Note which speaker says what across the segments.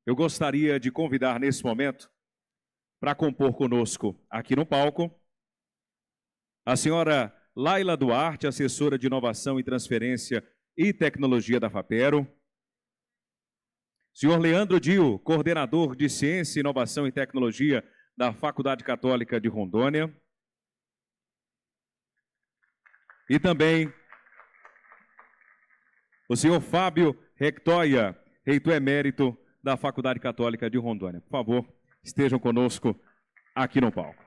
Speaker 1: eu gostaria de convidar nesse momento para compor conosco aqui no palco a senhora Laila Duarte, assessora de Inovação e Transferência e Tecnologia da FAPERO, senhor Leandro Dio, coordenador de Ciência, Inovação e Tecnologia da Faculdade Católica de Rondônia, e também o senhor Fábio Rectoia, reitor emérito da Faculdade Católica de Rondônia. Por favor, estejam conosco aqui no palco.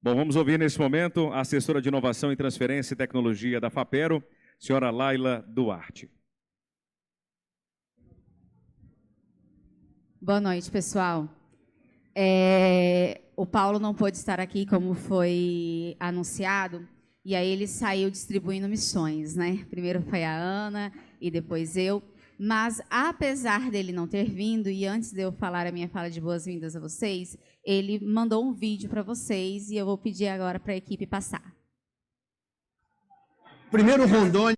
Speaker 1: Bom, vamos ouvir nesse momento a assessora de Inovação e Transferência e Tecnologia da FAPERO, senhora Laila Duarte.
Speaker 2: Boa noite, pessoal. O Paulo não pôde estar aqui, como foi anunciado, e aí ele saiu distribuindo missões, né? Primeiro foi a Ana e depois eu. Mas, apesar dele não ter vindo, e antes de eu falar a minha fala de boas-vindas a vocês, ele mandou um vídeo para vocês e eu vou pedir agora para a equipe passar.
Speaker 3: Primeiro Rondônia.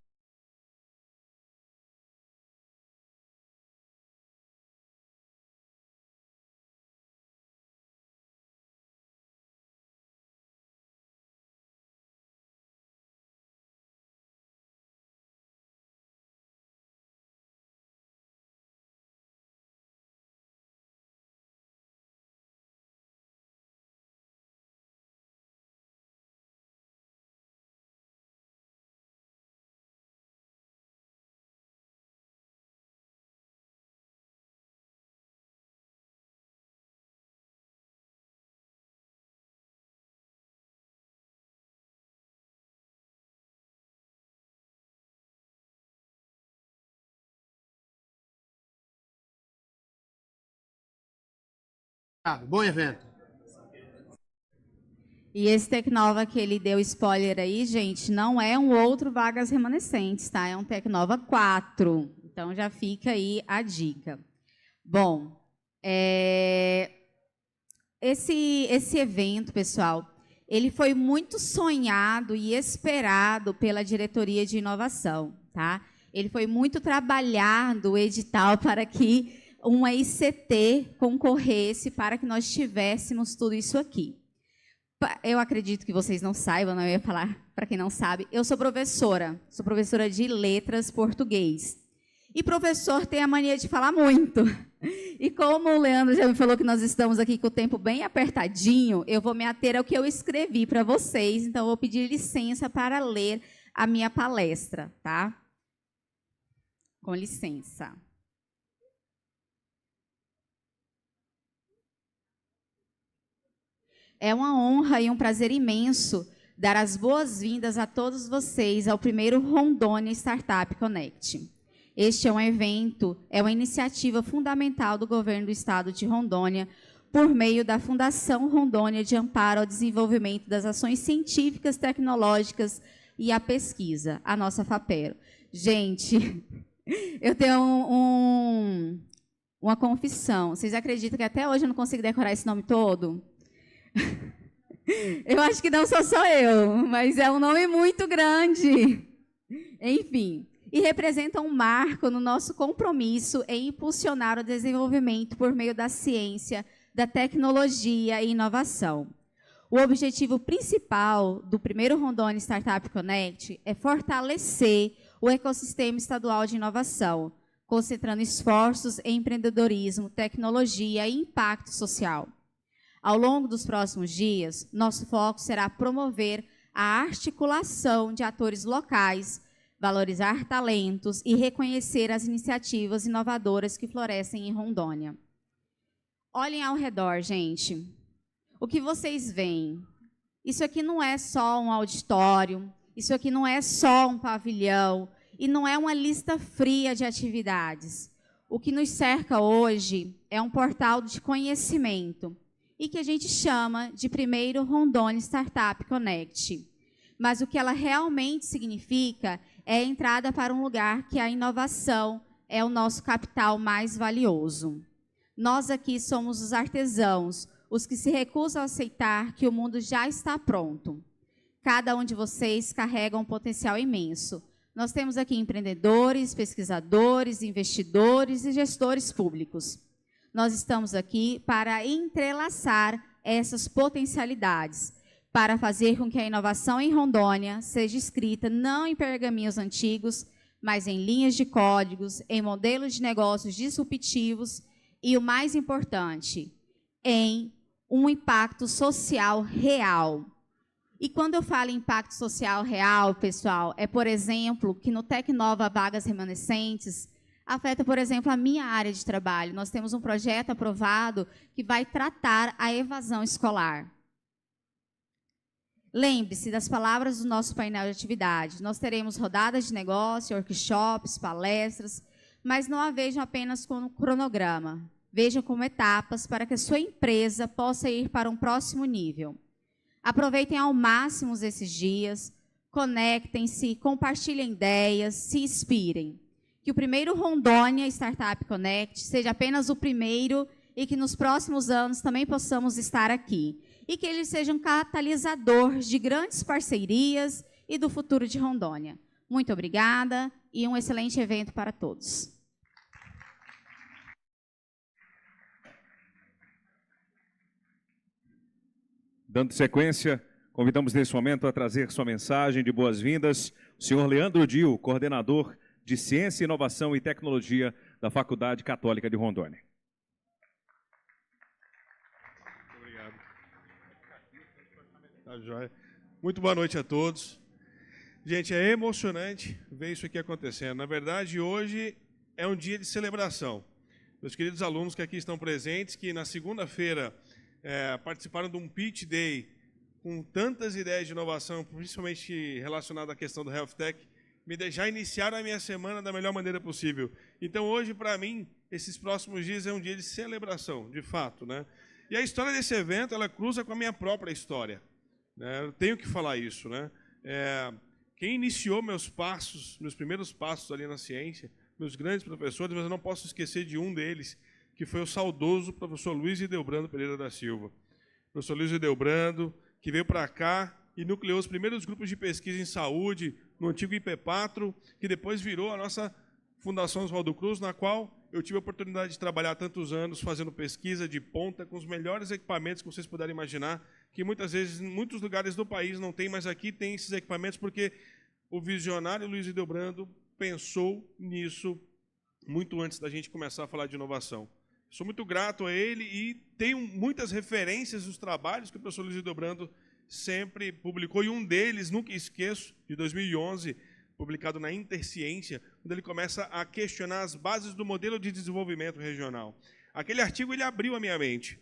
Speaker 3: Bom evento.
Speaker 2: E esse Tecnova que ele deu spoiler aí, gente, não é um outro Vagas Remanescentes, tá? É um Tecnova 4. Então, já fica aí a dica. Bom, esse evento, pessoal, ele foi muito sonhado e esperado pela Diretoria de Inovação, tá? Ele foi muito trabalhado, o edital, para que uma ICT concorresse para que nós tivéssemos tudo isso aqui. Eu acredito que vocês não saibam, não, eu ia falar para quem não sabe, eu sou professora de letras português. E professor tem a mania de falar muito. E como o Leandro já me falou que nós estamos aqui com o tempo bem apertadinho, eu vou me ater ao que eu escrevi para vocês, então eu vou pedir licença para ler a minha palestra, tá? Com licença. É uma honra e um prazer imenso dar as boas-vindas a todos vocês ao primeiro Rondônia Startup Connect. Este é um evento, é uma iniciativa fundamental do governo do estado de Rondônia, por meio da Fundação Rondônia de Amparo ao Desenvolvimento das Ações Científicas, Tecnológicas e à Pesquisa, a nossa FAPERO. Gente, eu tenho uma confissão. Vocês acreditam que até hoje eu não consigo decorar esse nome todo? Eu acho que não sou só eu, mas é um nome muito grande. Enfim, e representa um marco no nosso compromisso em impulsionar o desenvolvimento por meio da ciência, da tecnologia e inovação. O objetivo principal do primeiro Rondônia Startup Connect é fortalecer o ecossistema estadual de inovação, concentrando esforços em empreendedorismo, tecnologia e impacto social. Ao longo dos próximos dias, nosso foco será promover a articulação de atores locais, valorizar talentos e reconhecer as iniciativas inovadoras que florescem em Rondônia. Olhem ao redor, gente. O que vocês veem? Isso aqui não é só um auditório, isso aqui não é só um pavilhão, e não é uma lista fria de atividades. O que nos cerca hoje é um portal de conhecimento. e que a gente chama de primeiro Rondônia Startup Connect. Mas o que ela realmente significa é a entrada para um lugar que a inovação é o nosso capital mais valioso. Nós aqui somos os artesãos, os que se recusam a aceitar que o mundo já está pronto. Cada um de vocês carrega um potencial imenso. Nós temos aqui empreendedores, pesquisadores, investidores e gestores públicos. Nós estamos aqui para entrelaçar essas potencialidades, para fazer com que a inovação em Rondônia seja escrita não em pergaminhos antigos, mas em linhas de códigos, em modelos de negócios disruptivos e, o mais importante, em um impacto social real. E quando eu falo em impacto social real, pessoal, é, por exemplo, que no Tecnova Vagas Remanescentes afeta, por exemplo, a minha área de trabalho. Nós temos um projeto aprovado que vai tratar a evasão escolar. Lembre-se das palavras do nosso painel de atividade. Nós teremos rodadas de negócio, workshops, palestras, mas não a vejam apenas como cronograma. Vejam como etapas para que a sua empresa possa ir para um próximo nível. Aproveitem ao máximo esses dias, conectem-se, compartilhem ideias, se inspirem. Que o primeiro Rondônia Startup Connect seja apenas o primeiro e que nos próximos anos também possamos estar aqui. E que ele seja um catalisador de grandes parcerias e do futuro de Rondônia. Muito obrigada e um excelente evento para todos.
Speaker 1: Dando sequência, convidamos nesse momento a trazer sua mensagem de boas-vindas o senhor Leandro Dio, coordenador de Ciência, Inovação e Tecnologia da Faculdade Católica de Rondônia.
Speaker 4: Obrigado. Tá joia. Muito boa noite a todos. Gente, é emocionante ver isso aqui acontecendo. Na verdade, hoje é um dia de celebração. Meus queridos alunos que aqui estão presentes, que na segunda-feira participaram de um Pitch Day com tantas ideias de inovação, principalmente relacionadas à questão do Health Tech, já iniciaram a minha semana da melhor maneira possível. Então, hoje, para mim, esses próximos dias é um dia de celebração, de fato, né? E a história desse evento, ela cruza com a minha própria história, né? Eu tenho que falar isso, né? Quem iniciou meus primeiros passos ali na ciência, meus grandes professores, mas eu não posso esquecer de um deles, que foi o saudoso professor Luiz Ideobrando Pereira da Silva. Professor Luiz Ideobrando, que veio para cá e nucleou os primeiros grupos de pesquisa em saúde no antigo IPEPATRO, que depois virou a nossa Fundação Oswaldo Cruz, na qual eu tive a oportunidade de trabalhar tantos anos fazendo pesquisa de ponta com os melhores equipamentos que vocês puderem imaginar, que muitas vezes em muitos lugares do país não tem, mas aqui tem esses equipamentos porque o visionário Luiz Ideobrando pensou nisso muito antes da gente começar a falar de inovação. Sou muito grato a ele e tenho muitas referências dos trabalhos que o professor Luiz Ideobrando sempre publicou, e um deles, nunca esqueço, de 2011, publicado na Interciência, quando ele começa a questionar as bases do modelo de desenvolvimento regional. Aquele artigo ele abriu a minha mente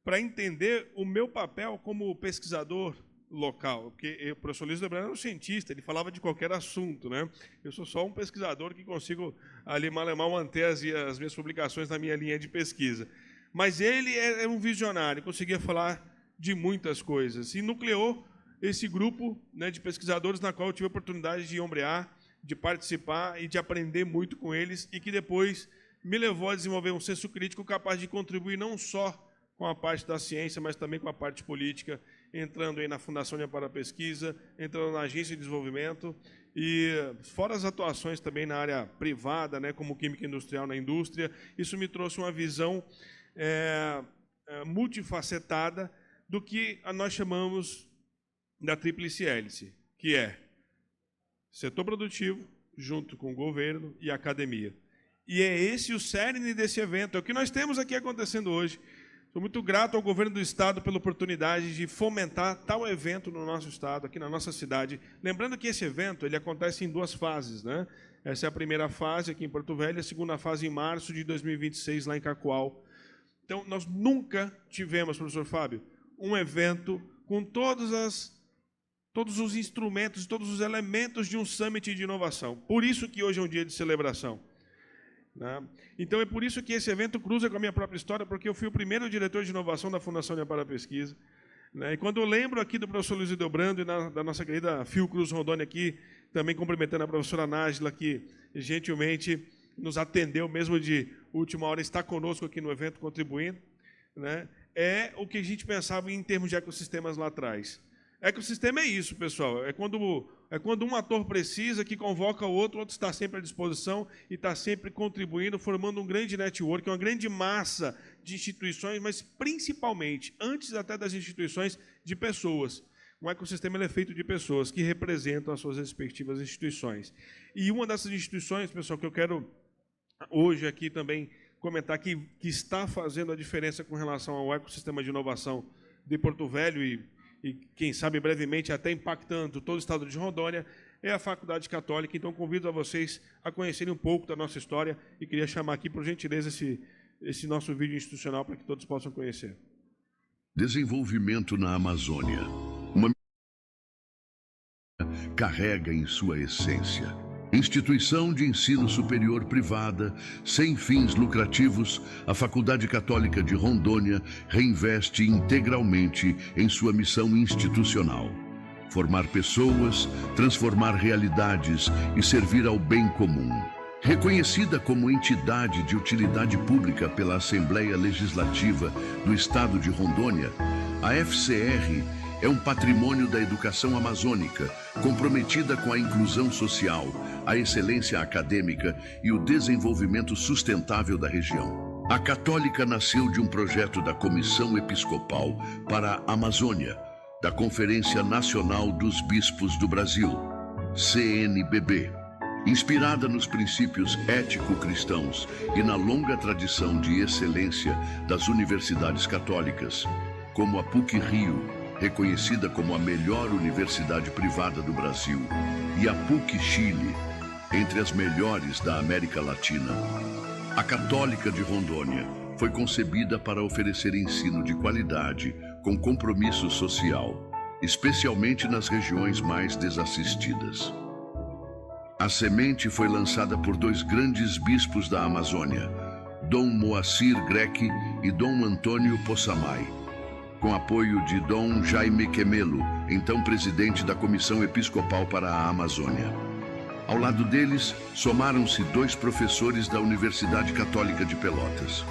Speaker 4: para entender o meu papel como pesquisador local, porque o professor Luiz Ideobrando era um cientista, ele falava de qualquer assunto, né? Eu sou só um pesquisador que consigo ali mal manter as minhas publicações na minha linha de pesquisa. Mas ele é um visionário, conseguia falar de muitas coisas e nucleou esse grupo, né, de pesquisadores na qual eu tive a oportunidade de ombrear, de participar e de aprender muito com eles e que depois me levou a desenvolver um senso crítico capaz de contribuir não só com a parte da ciência, mas também com a parte política, entrando aí na Fundação de Amparo à Pesquisa, entrando na Agência de Desenvolvimento e fora as atuações também na área privada, né, como química industrial na indústria. Isso me trouxe uma visão multifacetada do que nós chamamos da tríplice hélice, que é setor produtivo, junto com o governo e a academia. E é esse o cerne desse evento, é o que nós temos aqui acontecendo hoje. Sou muito grato ao governo do Estado pela oportunidade de fomentar tal evento no nosso Estado, aqui na nossa cidade. Lembrando que esse evento ele acontece em 2 fases, né? Essa é a primeira fase aqui em Porto Velho, a segunda fase em março de 2026, lá em Cacoal. Então, nós nunca tivemos, professor Fábio, um evento com todos os instrumentos, todos os elementos de um summit de inovação. Por isso que hoje é um dia de celebração. né? Então é por isso que esse evento cruza com a minha própria história, porque eu fui o primeiro diretor de inovação da Fundação de Amparo à Pesquisa, né? E quando eu lembro aqui do professor Luiz Edelbrando e da nossa querida Fiocruz Rondônia aqui, também cumprimentando a professora Nájila, que gentilmente nos atendeu, mesmo de última hora, está conosco aqui no evento, contribuindo, né? É o que a gente pensava em termos de ecossistemas lá atrás. Ecossistema é isso, pessoal. É quando um ator precisa, que convoca o outro está sempre à disposição e está sempre contribuindo, formando um grande network, uma grande massa de instituições, mas principalmente, antes até das instituições, de pessoas. Um ecossistema ele é feito de pessoas que representam as suas respectivas instituições. E uma dessas instituições, pessoal, que eu quero hoje aqui também comentar que está fazendo a diferença com relação ao ecossistema de inovação de Porto Velho e quem sabe brevemente até impactando todo o estado de Rondônia, é a Faculdade Católica. Então, convido a vocês a conhecerem um pouco da nossa história e queria chamar aqui, por gentileza, esse nosso vídeo institucional para que todos possam conhecer.
Speaker 5: Desenvolvimento na Amazônia. Uma carrega em sua essência. Instituição de ensino superior privada, sem fins lucrativos, a Faculdade Católica de Rondônia reinveste integralmente em sua missão institucional. Formar pessoas, transformar realidades e servir ao bem comum. Reconhecida como entidade de utilidade pública pela Assembleia Legislativa do Estado de Rondônia, a FCR é um patrimônio da educação amazônica, comprometida com a inclusão social, a excelência acadêmica e o desenvolvimento sustentável da região. A Católica nasceu de um projeto da Comissão Episcopal para a Amazônia, da Conferência Nacional dos Bispos do Brasil, CNBB. Inspirada nos princípios ético-cristãos e na longa tradição de excelência das universidades católicas, como a PUC-Rio, reconhecida como a melhor universidade privada do Brasil, e a PUC-Chile, entre as melhores da América Latina. A Católica de Rondônia foi concebida para oferecer ensino de qualidade com compromisso social, especialmente nas regiões mais desassistidas. A semente foi lançada por dois grandes bispos da Amazônia, Dom Moacir Greque e Dom Antônio Possamay, com apoio de Dom Jaime Quemelo, então presidente da Comissão Episcopal para a Amazônia. Ao lado deles, somaram-se dois professores da Universidade Católica de Pelotas.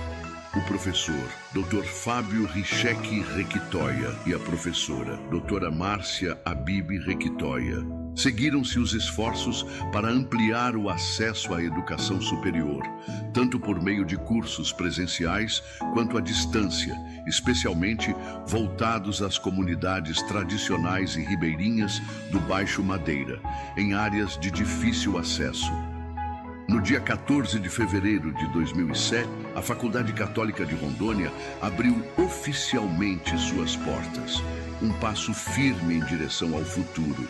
Speaker 5: O professor Dr. Fábio Richec Requitoia e a professora Dra. Márcia Abib Requitoia. Seguiram-se os esforços para ampliar o acesso à educação superior, tanto por meio de cursos presenciais quanto à distância, especialmente voltados às comunidades tradicionais e ribeirinhas do Baixo Madeira, em áreas de difícil acesso. No dia 14 de fevereiro de 2007, a Faculdade Católica de Rondônia abriu oficialmente suas portas, um passo firme em direção ao futuro.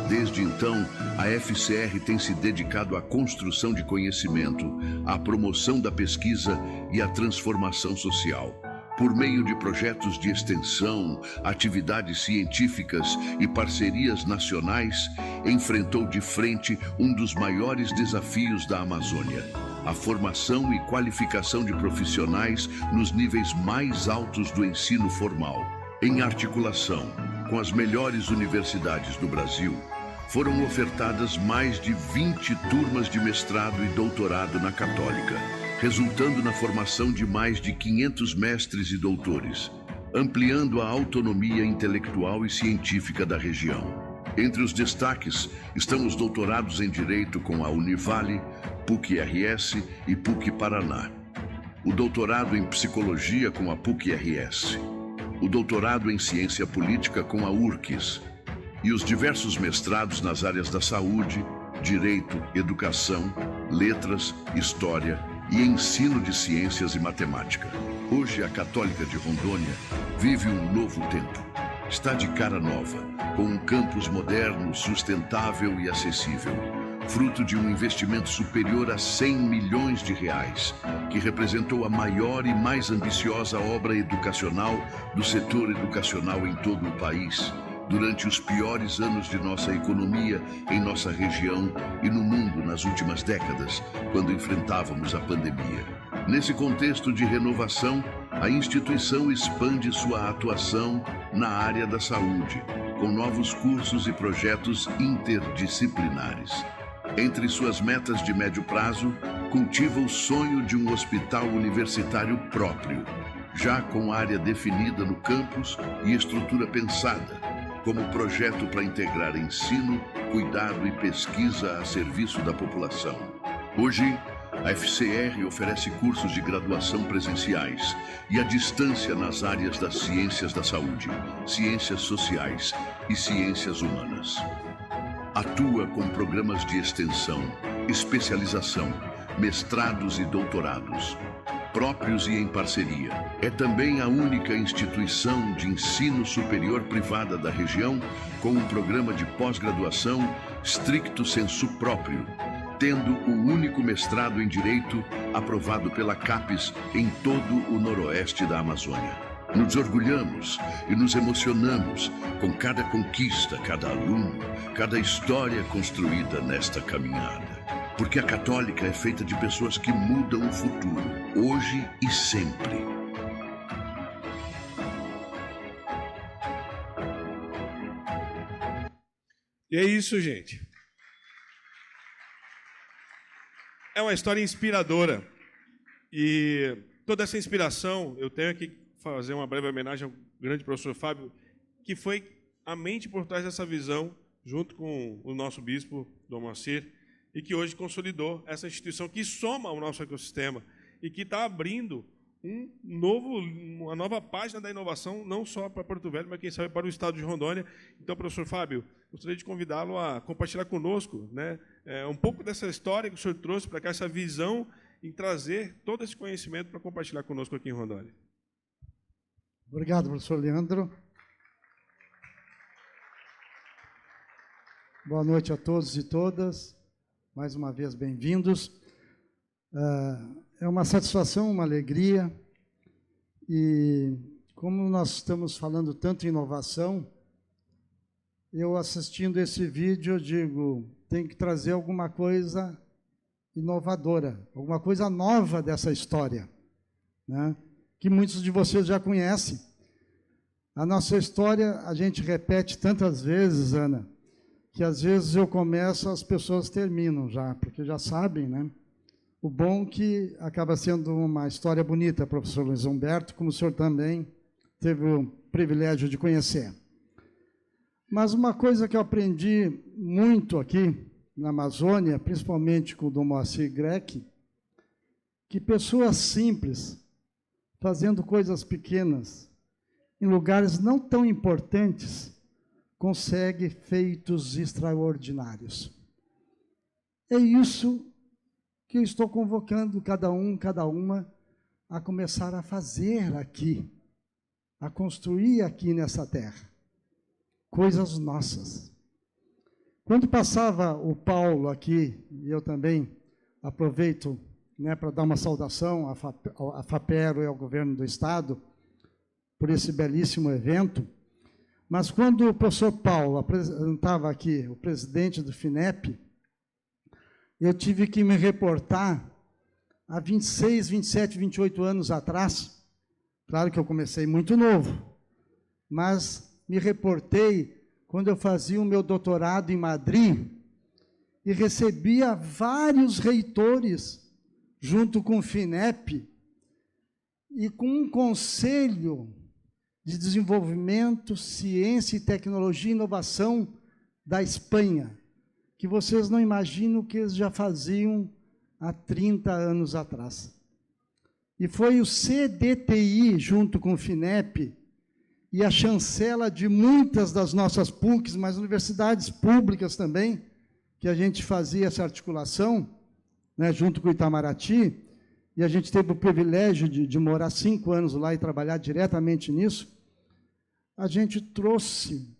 Speaker 5: Desde então, a FCR tem se dedicado à construção de conhecimento, à promoção da pesquisa e à transformação social. Por meio de projetos de extensão, atividades científicas e parcerias nacionais, enfrentou de frente um dos maiores desafios da Amazônia: a formação e qualificação de profissionais nos níveis mais altos do ensino formal. Em articulação com as melhores universidades do Brasil, foram ofertadas mais de 20 turmas de mestrado e doutorado na Católica, resultando na formação de mais de 500 mestres e doutores, ampliando a autonomia intelectual e científica da região. Entre os destaques estão os doutorados em Direito com a Univale, PUC-RS e PUC-Paraná, o doutorado em Psicologia com a PUC-RS, o doutorado em Ciência Política com a URCS e os diversos mestrados nas áreas da saúde, Direito, Educação, Letras, História e Ensino de Ciências e Matemática. Hoje, a Católica de Rondônia vive um novo tempo. Está de cara nova, com um campus moderno, sustentável e acessível, fruto de um investimento superior a 100 milhões de reais, que representou a maior e mais ambiciosa obra educacional do setor educacional em todo o país, durante os piores anos de nossa economia, em nossa região e no mundo nas últimas décadas, quando enfrentávamos a pandemia. Nesse contexto de renovação, a instituição expande sua atuação na área da saúde, com novos cursos e projetos interdisciplinares. Entre suas metas de médio prazo, cultiva o sonho de um hospital universitário próprio, já com área definida no campus e estrutura pensada, como projeto para integrar ensino, cuidado e pesquisa a serviço da população. Hoje, a FCR oferece cursos de graduação presenciais e à distância nas áreas das ciências da saúde, ciências sociais e ciências humanas. Atua com programas de extensão, especialização, mestrados e doutorados, próprios e em parceria. É também a única instituição de ensino superior privada da região com um programa de pós-graduação stricto sensu próprio, tendo o único mestrado em Direito aprovado pela CAPES em todo o noroeste da Amazônia. Nos orgulhamos e nos emocionamos com cada conquista, cada aluno, cada história construída nesta caminhada. Porque a Católica é feita de pessoas que mudam o futuro, hoje e sempre.
Speaker 4: E é isso, gente. É uma história inspiradora. E toda essa inspiração, eu tenho que fazer uma breve homenagem ao grande professor Fábio, que foi a mente por trás dessa visão, junto com o nosso bispo, Dom Moacir, e que hoje consolidou essa instituição que soma ao nosso ecossistema e que está abrindo uma nova página da inovação, não só para Porto Velho, mas quem sabe para o estado de Rondônia. Então, professor Fábio, gostaria de convidá-lo a compartilhar conosco, né, um pouco dessa história que o senhor trouxe para cá, essa visão, e trazer todo esse conhecimento para compartilhar conosco aqui em Rondônia.
Speaker 6: Obrigado, professor Leandro. Boa noite a todos e todas. Mais uma vez, bem-vindos. É uma satisfação, uma alegria. E como nós estamos falando tanto em inovação, eu assistindo esse vídeo, eu digo, tem que trazer alguma coisa inovadora, alguma coisa nova dessa história, né? Que muitos de vocês já conhecem. A nossa história, a gente repete tantas vezes, Ana, que às vezes eu começo, as pessoas terminam já, porque já sabem, né? O bom que acaba sendo uma história bonita, professor Luiz Humberto, como o senhor também teve o privilégio de conhecer. Mas uma coisa que eu aprendi muito aqui na Amazônia, principalmente com o Dom Moacir Greck, que pessoas simples, fazendo coisas pequenas, em lugares não tão importantes, consegue feitos extraordinários. É isso que eu estou convocando cada um, cada uma, a começar a fazer aqui, a construir aqui nessa terra, coisas nossas. Quando passava o Paulo aqui, e eu também aproveito, né, para dar uma saudação à FAPERO e ao governo do Estado, por esse belíssimo evento, mas quando o professor Paulo apresentava aqui o presidente do FINEP, eu tive que me reportar há 26, 27, 28 anos atrás. Claro que eu comecei muito novo, mas me reportei quando eu fazia o meu doutorado em Madrid e recebia vários reitores junto com o FINEP e com um conselho de desenvolvimento, ciência e tecnologia e inovação da Espanha, que vocês não imaginam o que eles já faziam há 30 anos atrás. E foi o CDTI, junto com o FINEP, e a chancela de muitas das nossas PUCs, mas universidades públicas também, que a gente fazia essa articulação, né, junto com o Itamaraty, e a gente teve o privilégio de morar 5 anos lá e trabalhar diretamente nisso. A gente trouxe,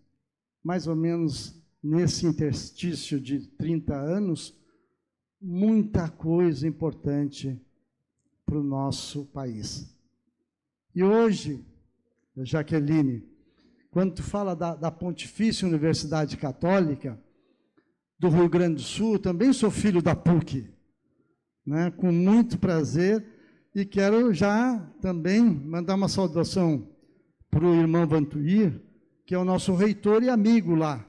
Speaker 6: mais ou menos nesse interstício de 30 anos, muita coisa importante para o nosso país. E hoje, Jaqueline, quando tu fala da Pontifícia Universidade Católica, do Rio Grande do Sul, também sou filho da PUC, né? Com muito prazer, e quero já também mandar uma saudação para o irmão Vantuir, que é o nosso reitor e amigo lá.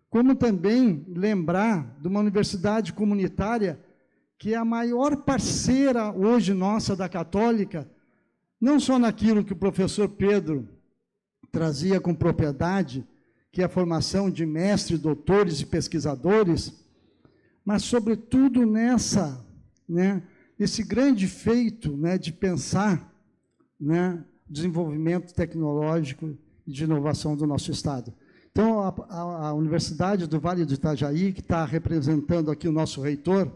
Speaker 6: Como também lembrar de uma universidade comunitária que é a maior parceira hoje nossa da Católica, não só naquilo que o professor Pedro trazia com propriedade, que é a formação de mestres, doutores e pesquisadores, mas, sobretudo, esse grande feito, né, de pensar, né, desenvolvimento tecnológico e de inovação do nosso Estado. Então, a Universidade do Vale do Itajaí, que está representando aqui o nosso reitor,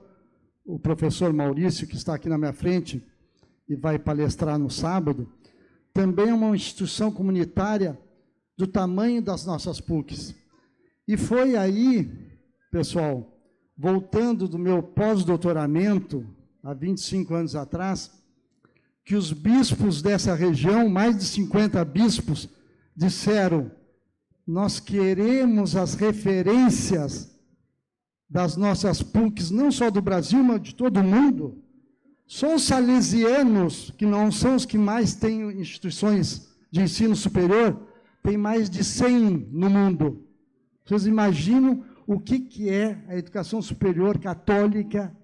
Speaker 6: o professor Maurício, que está aqui na minha frente e vai palestrar no sábado, também é uma instituição comunitária do tamanho das nossas PUCs. E foi aí, pessoal, voltando do meu pós-doutoramento, há 25 anos atrás, que os bispos dessa região, mais de 50 bispos, disseram: nós queremos as referências das nossas PUCs, não só do Brasil, mas de todo o mundo. Só os salesianos, que não são os que mais têm instituições de ensino superior, tem mais de 100 no mundo. Vocês imaginam o que é a educação superior católica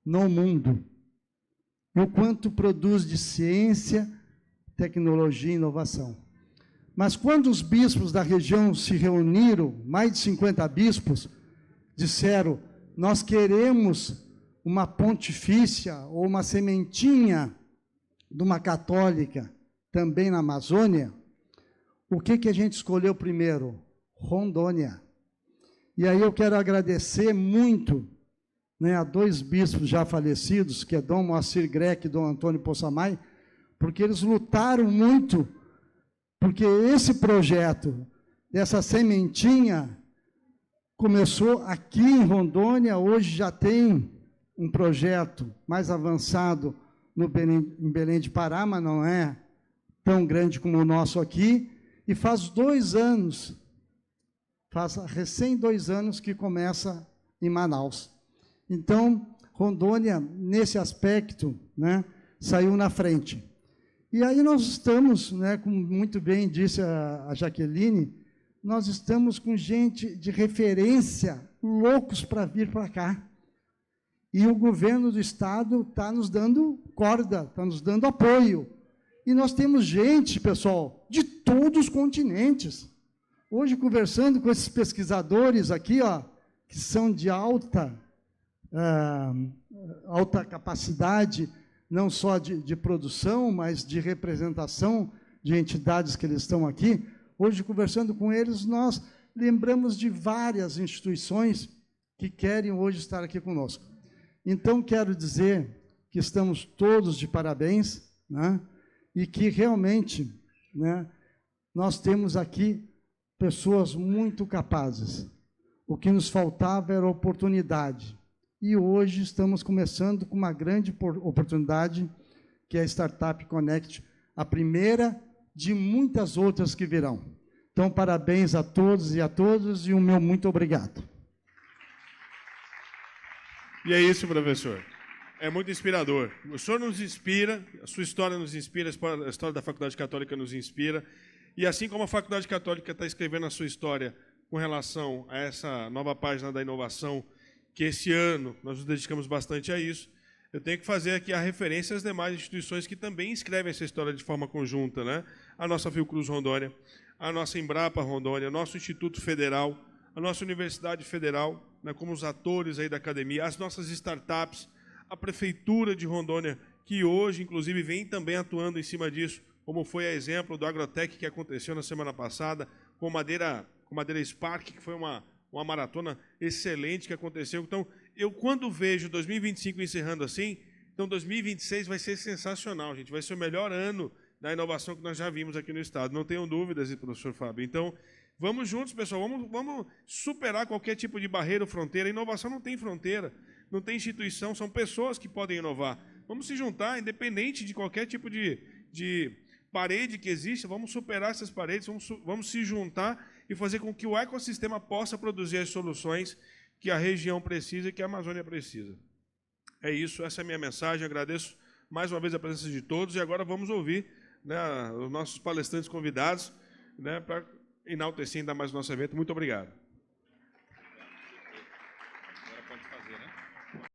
Speaker 6: no mundo? E o quanto produz de ciência, tecnologia e inovação. Mas quando os bispos da região se reuniram, mais de 50 bispos, disseram: nós queremos uma pontifícia ou uma sementinha de uma católica também na Amazônia. O que a gente escolheu primeiro? Rondônia. E aí eu quero agradecer muito, né, a dois bispos já falecidos, que é Dom Moacir Greco e Dom Antônio Possamay, porque eles lutaram muito, porque esse projeto, dessa sementinha, começou aqui em Rondônia. Hoje já tem um projeto mais avançado em Belém de Pará, mas não é tão grande como o nosso aqui. E faz 2 anos, faz recém 2 anos que começa em Manaus. Então, Rondônia, nesse aspecto, né, saiu na frente. E aí nós estamos, né, como muito bem disse a Jaqueline, nós estamos com gente de referência, loucos para vir para cá. E o governo do Estado está nos dando corda, está nos dando apoio. E nós temos gente, pessoal, de todos os continentes. Hoje, conversando com esses pesquisadores aqui, ó, que são de alta capacidade, não só de produção, mas de representação de entidades que eles estão aqui. Hoje, conversando com eles, nós lembramos de várias instituições que querem hoje estar aqui conosco. Então, quero dizer que estamos todos de parabéns, né? E que realmente, né, nós temos aqui pessoas muito capazes. O que nos faltava era oportunidade. E hoje estamos começando com uma grande oportunidade, que é a Startup Connect, a primeira de muitas outras que virão. Então, parabéns a todos e a todas, e o meu muito obrigado.
Speaker 4: E é isso, professor. É muito inspirador. O senhor nos inspira, a sua história nos inspira, a história da Faculdade Católica nos inspira. E assim como a Faculdade Católica está escrevendo a sua história com relação a essa nova página da inovação, que esse ano nós nos dedicamos bastante a isso, eu tenho que fazer aqui a referência às demais instituições que também escrevem essa história de forma conjunta, né? A nossa Fiocruz Rondônia, a nossa Embrapa Rondônia, nosso Instituto Federal, a nossa Universidade Federal, né, como os atores aí da academia, as nossas startups, a Prefeitura de Rondônia, que hoje, inclusive, vem também atuando em cima disso, como foi a exemplo do Agrotec que aconteceu na semana passada, com Madeira Spark, que foi uma maratona excelente que aconteceu. Então, eu quando vejo 2025 encerrando assim, então 2026 vai ser sensacional, gente. Vai ser o melhor ano da inovação que nós já vimos aqui no Estado. Não tenham dúvidas, professor Fábio. Então, vamos juntos, pessoal. Vamos superar qualquer tipo de barreira ou fronteira. A inovação não tem fronteira, não tem instituição, são pessoas que podem inovar. Vamos se juntar, independente de qualquer tipo de parede que existe, vamos superar essas paredes, vamos se juntar e fazer com que o ecossistema possa produzir as soluções que a região precisa e que a Amazônia precisa. É isso, essa é a minha mensagem. Agradeço mais uma vez a presença de todos e agora vamos ouvir, né, os nossos palestrantes convidados, né, para enaltecer ainda mais o nosso evento. Muito obrigado.
Speaker 1: Agora pode fazer, né?